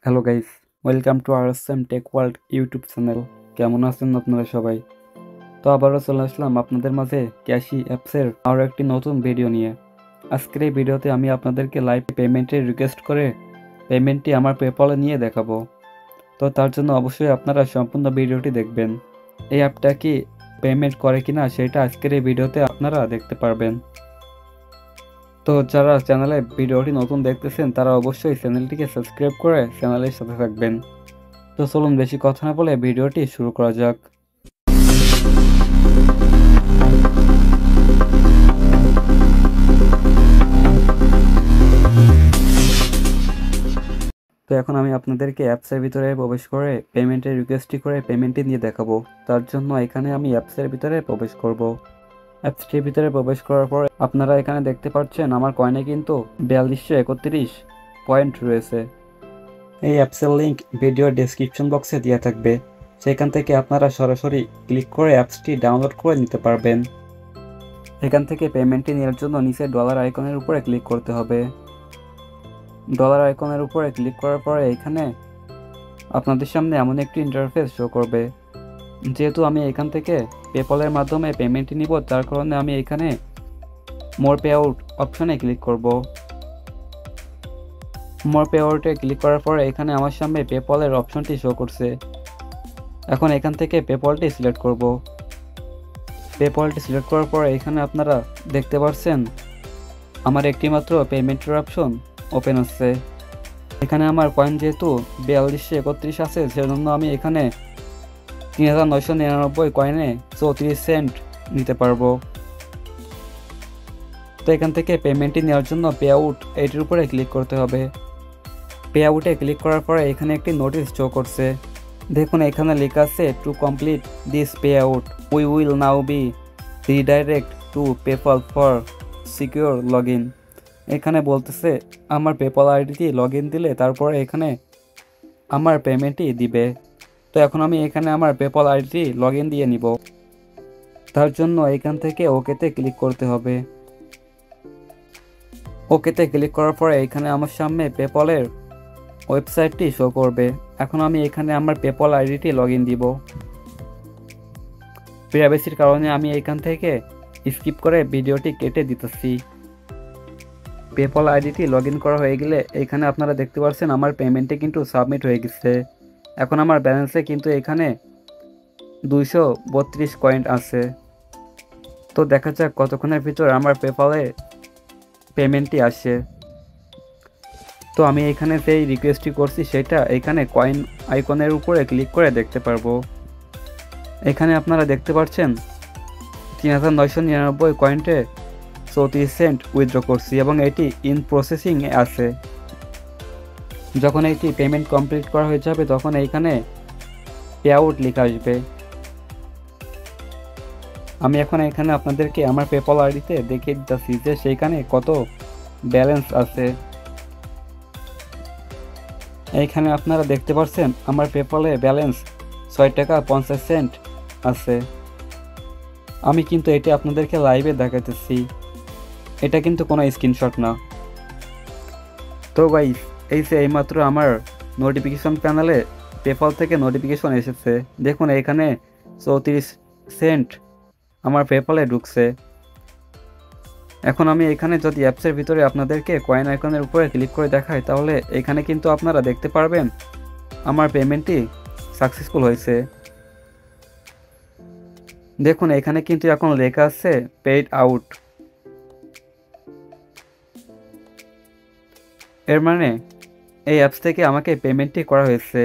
Hello guys, welcome to RSM tech world YouTube channel. কেমন আছেন আপনারা সবাই? তো আবারও চলে আসলাম আপনাদের মাঝে ক্যাশি অ্যাপসের আরও একটি নতুন ভিডিও নিয়ে। আজকের এই ভিডিওতে আমি আপনাদেরকে লাইভ পেমেন্টের রিকোয়েস্ট করে পেমেন্টটি আমার পেপলে নিয়ে দেখাবো। তো তার জন্য অবশ্যই আপনারা সম্পূর্ণ ভিডিওটি দেখবেন। এই অ্যাপটা কি পেমেন্ট করে কিনা সেটা আজকের এই ভিডিওতে আপনারা দেখতে পারবেন। তো যারা চ্যানেলে ভিডিওটি নতুন দেখতেছেন তারা অবশ্যই চ্যানেলটিকে সাবস্ক্রাইব করে চ্যানেলের সাথে থাকবেন। তো চলুন বেশি কথা না বলে ভিডিওটি শুরু করা যাক। তো এখন আমি আপনাদেরকে অ্যাপসের ভিতরে প্রবেশ করে পেমেন্টের রিকোয়েস্টটি করে পেমেন্টটি নিয়ে দেখাবো। তার জন্য এখানে আমি অ্যাপসের ভিতরে প্রবেশ করব। অ্যাপসটির ভিতরে প্রবেশ করার পর আপনারা এখানে দেখতে পাচ্ছেন আমার কয়েনে কিন্তু 4231 পয়েন্ট রয়েছে। এই অ্যাপসের লিঙ্ক ভিডিও ডেসক্রিপশন বক্সে দেওয়া থাকবে, সেখান থেকে আপনারা সরাসরি ক্লিক করে অ্যাপসটি ডাউনলোড করে নিতে পারবেন। এখান থেকে পেমেন্টটি নেওয়ার জন্য নিচে ডলার আইকনের উপরে ক্লিক করতে হবে। ডলার আইকনের উপরে ক্লিক করার পরে এখানে আপনাদের সামনে এমন একটি ইন্টারফেস শো করবে। যেহেতু আমি এখান থেকে পেপলের মাধ্যমে পেমেন্টটি নিব, তার কারণে আমি এখানে মোর পে আউট অপশনে ক্লিক করব। মোর পে আউটে ক্লিক করার পরে এখানে আমার সামনে পেপলের অপশনটি শো করছে। এখন এখান থেকে পেপলটি সিলেক্ট করব। পেপলটি সিলেক্ট করার পরে এখানে আপনারা দেখতে পাচ্ছেন আমার একটি মাত্র পেমেন্টের অপশন ওপেন হচ্ছে। এখানে আমার কয়েন যেহেতু 4231 আছে, সেজন্য আমি এখানে 3999 কয়েনে 34 সেন্ট নিতে পারবো। তো এখান থেকে পেমেন্টটি নেওয়ার জন্য পে আউট এইটির উপরে ক্লিক করতে হবে। পে আউটে ক্লিক করার পরে এখানে একটি নোটিশ শো করছে। দেখুন এখানে লেখা আছে to complete this payout we will now be redirect to PayPal for secure log in. এখানে বলতেছে আমার পেপল আইডিটি লগ ইন দিলে তারপরে এখানে আমার পেমেন্টটি দিবে। তো এখন আমি এখানে আমার পেপল আইডিটি লগ ইন দিয়ে নিব। তার জন্য এখান থেকে ওকেতে ক্লিক করতে হবে। ওকেতে ক্লিক করার পরে এখানে আমার সামনে পেপলের ওয়েবসাইটটি শো করবে। এখন আমি এখানে আমার পেপল আইডিটি লগ ইন দিব। প্রাইভেসির কারণে আমি এখান থেকে স্কিপ করে ভিডিওটি কেটে দিতেছি। পেপল আইডিটি লগ ইন করা হয়ে গেলে এখানে আপনারা দেখতে পাচ্ছেন আমার পেমেন্টটি কিন্তু সাবমিট হয়ে গেছে। এখন আমার ব্যালেন্সে কিন্তু এখানে 232 কয়েন আছে। তো দেখা যাক কতক্ষণের ভিতর আমার পেপলে পেমেন্টটি আসে। তো আমি এখানে যেই রিকোয়েস্টটি করছি সেটা এখানে কয়েন আইকনের উপরে ক্লিক করে দেখতে পারবো। এখানে আপনারা দেখতে পাচ্ছেন 3999 কয়েন্টে 34 সেন্ট উইথড্র করছি এবং এটি ইন প্রসেসিংয়ে আছে। যখন এটি পেমেন্ট কমপ্লিট করা হয়ে যাবে তখন এইখানে পে আউট লেখা আসবে। আমি এখন এখানে আপনাদেরকে আমার পেপল আইডিতে দেখিয়ে দিতেছি যে সেইখানে কত ব্যালেন্স আছে। এইখানে আপনারা দেখতে পাচ্ছেন আমার পেপলে ব্যালেন্স 6 টাকা 50 সেন্ট আছে। আমি কিন্তু এটি আপনাদেরকে লাইভে দেখাতেছি, এটা কিন্তু কোনো স্ক্রিনশট না। তো গাইস, এই যে এইমাত্র আমার নোটিফিকেশন প্যানেলে পেপল থেকে নোটিফিকেশন এসেছে। দেখুন এখানে 34 সেন্ট আমার পেপলে ঢুকছে। এখন আমি এখানে যদি অ্যাপসের ভিতরে আপনাদেরকে কয়েন আইকনের উপরে ক্লিক করে দেখাই, তাহলে এখানে কিন্তু আপনারা দেখতে পারবেন আমার পেমেন্টটি সাকসেসফুল হয়েছে। দেখুন এখানে কিন্তু এখন লেখা আছে পেইড আউট। এর মানে এই অ্যাপস থেকে আমাকে পেমেন্টটি করা হয়েছে।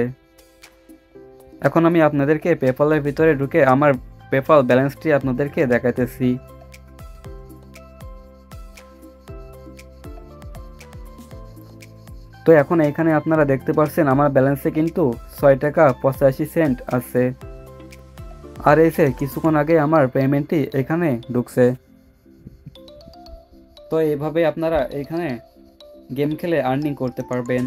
এখন আমি আপনাদেরকে পেপলের ভিতরে ঢুকে আমার পেপল ব্যালেন্সটি আপনাদেরকে দেখাইতেছি। তো এখন এখানে আপনারা দেখতে পাচ্ছেন আমার ব্যালেন্সে কিন্তু 6 টাকা 85 সেন্ট আছে। আর এসে কিছুক্ষণ আগে আমার পেমেন্টটি এখানে ঢুকছে। তো এইভাবে আপনারা এখানে গেম খেলে আর্নিং করতে পারবেন।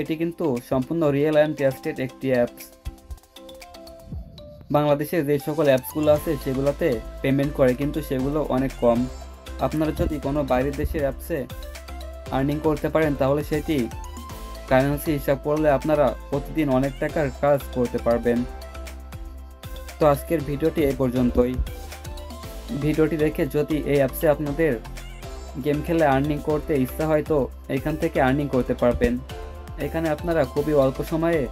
এটি কিন্তু সম্পূর্ণ রিয়েল অ্যান্ড ট্রাস্টেড একটি অ্যাপস। বাংলাদেশে যে সকল অ্যাপসগুলো আছে সেগুলোতে পেমেন্ট করে, কিন্তু সেগুলো অনেক কম। আপনারা যদি কোনো বাইরের দেশের অ্যাপসে আর্নিং করতে পারেন তাহলে সেটি কারেন্সি হিসাব করলে আপনারা প্রতিদিন অনেক টাকার কাজ করতে পারবেন। তো আজকের ভিডিওটি এই পর্যন্তই। ভিডিওটি দেখে যদি এই অ্যাপসে আপনাদের গেম খেলে আর্নিং করতে ইচ্ছা হয় তো এখান থেকে আর্নিং করতে পারবেন। এখানে আপনারা খুবই অল্প সময়ে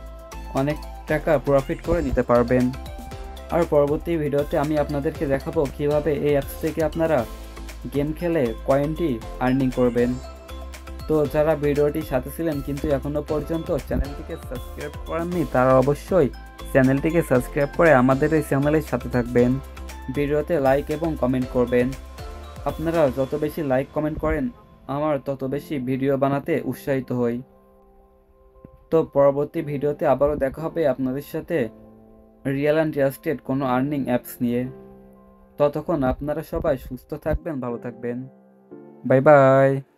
অনেক টাকা প্রফিট করে নিতে পারবেন। আর পরবর্তী ভিডিওতে আমি আপনাদেরকে দেখাবো কিভাবে এই অ্যাপস থেকে আপনারা গেম খেলে কয়েনটি আর্নিং করবেন। তো যারা ভিডিওটির সাথে ছিলেন কিন্তু এখনো পর্যন্ত চ্যানেলটিকে সাবস্ক্রাইব করেননি তারা অবশ্যই চ্যানেলটিকে সাবস্ক্রাইব করে আমাদের এই চ্যানেলের সাথে থাকবেন। ভিডিওতে লাইক এবং কমেন্ট করবেন। আপনারা যত বেশি লাইক কমেন্ট করেন আমার তত বেশি ভিডিও বানাতে উৎসাহিত হই। তো পরবর্তী ভিডিওতে আবারও দেখা হবে আপনাদের সাথে রিয়েল অ্যান্ড ট্রাস্টেড কোনো আর্নিং অ্যাপস নিয়ে। ততক্ষণ আপনারা সবাই সুস্থ থাকবেন, ভালো থাকবেন। Bye bye.